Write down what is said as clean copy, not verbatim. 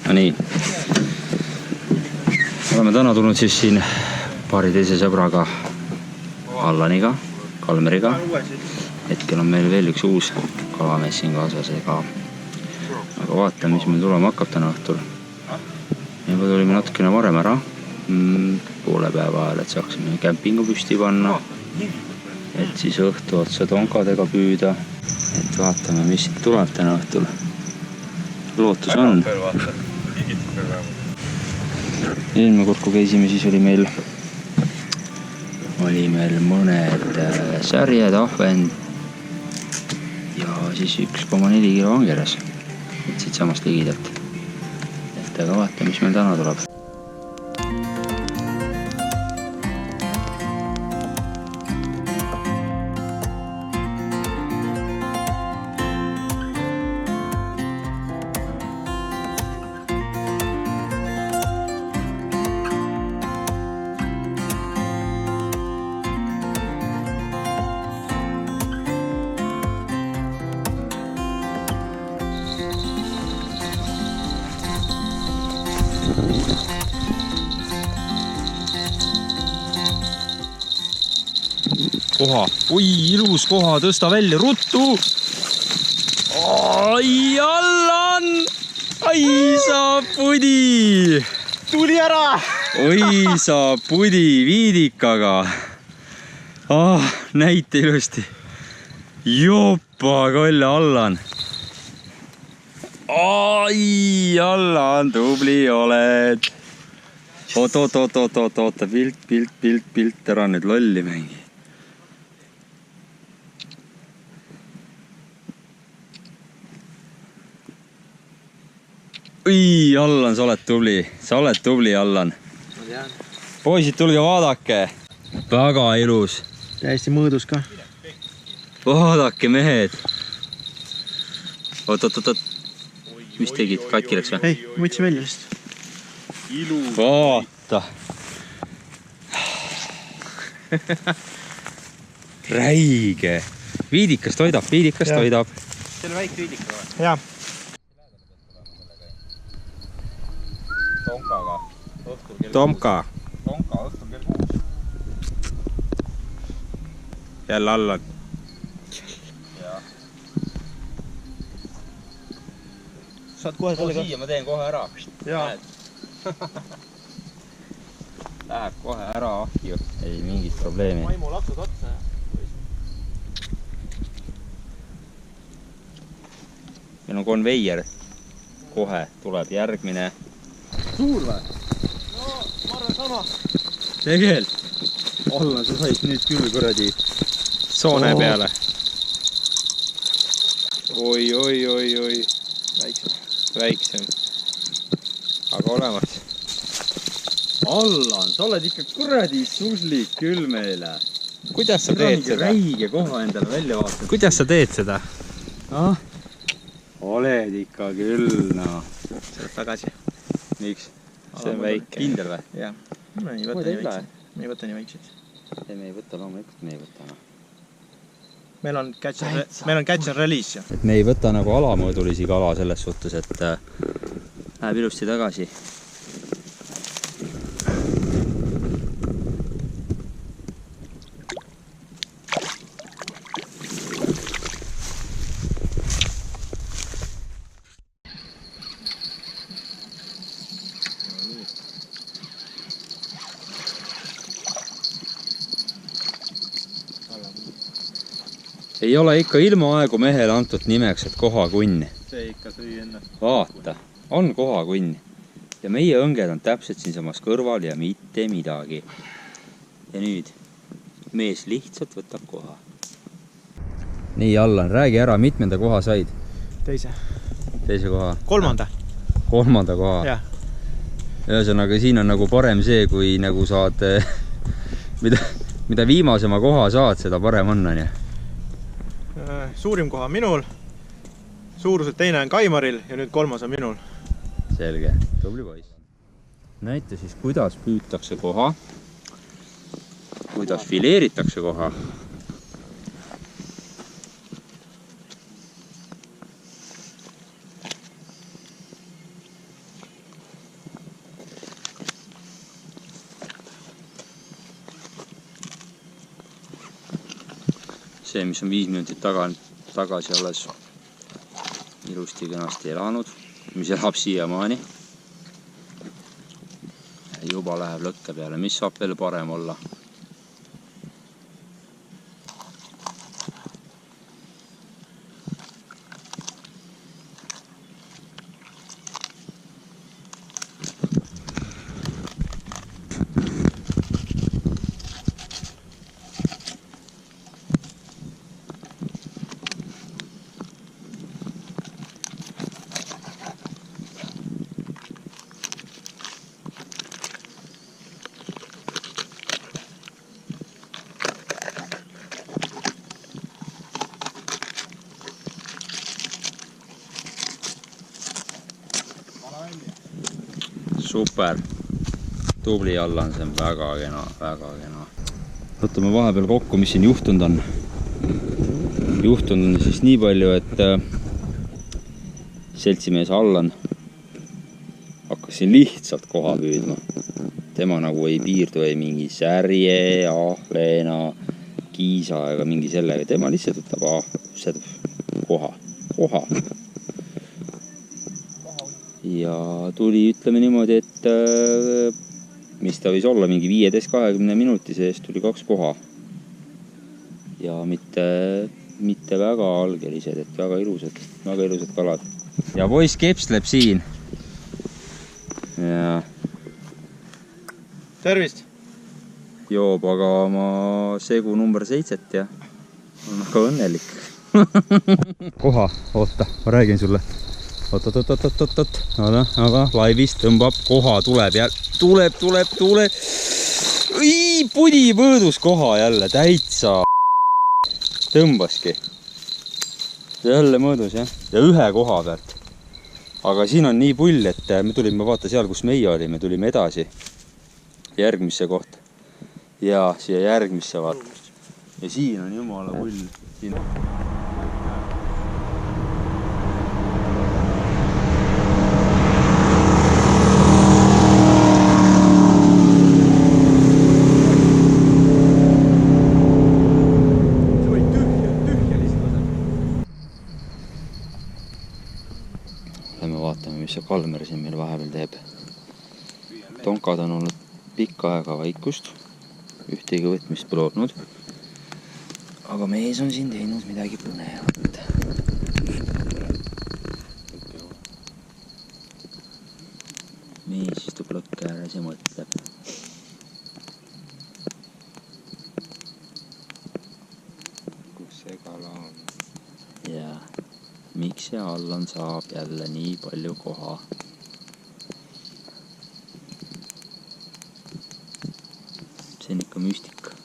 No nii. Oleme täna tulnud siis siin paari teise sõbraga Allaniga, Kalmeriga. Hetkel on meil veel üks uus kalamees siin kaasas, aga vaatame, mis meil tulema hakkab täna õhtul. Juba tulime natukene varem ära, poole päeva ajal, et saaksime kämpingu püsti panna, et siis õhtu otsa tonkadega püüda, et vaatame, mis siit tuleb täna õhtul. Lootus on. Eelmine kord, kui käisime, siis oli meil mõned särjed, ahvend ja siis 1,4 kilo angeres. Et siit samast ligidalt. Et aga vaata, mis meil täna tuleb. Koha. Oi, ilus koha, tõsta välja, ruttu! Ai, Allan! Ai, sa pudi! Tuli ära! Oi, sa pudi viidikaga. Näite ilusti. Jopa, kolle, Allan. Ai, Allan, tubli oled. Oota, pilt, ära nüüd lolli mängi. Oi, Allan, sa oled tubli, Allan. Ma tean. Poisid, tulge vaadake. Väga ilus. Täiesti mõõdus ka. Vaadake, mehed. Oot. Mis tegid? Katki läks või? Ei, võtsin välja vist. Ilus. Vaata. Räige. Viidikast hoidab. See on väike viidika või? Jaa. Tomka õhtul kell 6. Jälle Allan. Saad kohe selle siia ma teen kohe ära. Jaa. Läheb kohe ära ahju. Ei mingit probleemi. Maimu laksud otsa. Meil on konveier. Kohe tuleb järgmine. Suur või? No, ma arvan sama. Tegel. Allan, sa said nüüd küll kuradi Soone peale. Oi. Väiksem. Aga olemas. Allan, sa oled ikka kuradi suslik küll meile. Kuidas sa teed seda? Räige koha endale välja vaatad. Kuidas sa teed seda? Oled ikka küll, no. Saad tagasi. Miks? See on väike. Kindel või? Jah. Me ei võta nii väikseid. Ei, me ei võta loomulikult, me ei võta. Meil on catch and release. Et me ei võta nagu alamõõdulisi kala selles suhtes, et läheb ilusti tagasi. Ei ole ikka ilmaaegu mehele antud nimeks, et kohakunn. See ikka sõi ennast. Vaata, on kohakunn. Ja meie õnged on täpselt siinsamas kõrval ja mitte midagi. Ja nüüd, mees lihtsalt võtab koha. Nii, Allan, räägi ära, mitmenda koha said? Teise koha? Kolmanda koha? Jah. Ühesõnaga, siin on nagu parem see, kui nagu saad, mida viimasema koha saad, seda parem on, on ja? Suurim koha minul, suuruselt teine on Kaimaril ja nüüd kolmas on minul. Selge, tubli poiss. Näita siis, kuidas püütakse koha, kuidas fileeritakse koha. see, mis on 5 minutit tagasi alles ilusti kenasti elanud, mis elab siiamaani. Juba läheb lõkke peale, mis saab veel parem olla. Super, tubli Allan, see on väga kena, väga kena. Võtame vahepeal kokku, mis siin juhtunud on. Juhtunud on siis nii palju, et seltsimees Allan hakkas siin lihtsalt koha püüdma. Tema nagu ei piirdu ei mingi särje, ahleena, kiisa ega mingi sellega. Tema lihtsalt võtab koha. Ja tuli, ütleme niimoodi, et mis ta võis olla, mingi 15-20 minuti sees tuli 2 koha. Ja mitte väga algelised, et väga ilusad kalad. Ja poiss kepsleb siin. Ja tervist! Joob aga oma segu number 7 ja on väga õnnelik. Koha, oota, ma räägin sulle. Oot. Aga laivist tõmbab, koha tuleb ja tuleb. Pudi mõõdus koha jälle, täitsa tõmbaski. Jälle mõõdus, jah. Ja 1 koha pealt. Aga siin on nii pull, et me tulime vaata seal, kus meie olime, tulime edasi järgmisse kohta. Ja siia järgmisse vaata. Ja siin on jumala pull. Siin on. Vaatame, mis see Kalmer siin meil vahepeal teeb. Tonkad on olnud pikka aega vaikust. Ühtegi võtmist pole olnud. Aga mees on siin teinud midagi põnevat. Mees istub lõkke ääres ja mõtleb. Kus see kala on? Jaa. Miks see Allan saab jälle nii palju koha? See on ikka müstika.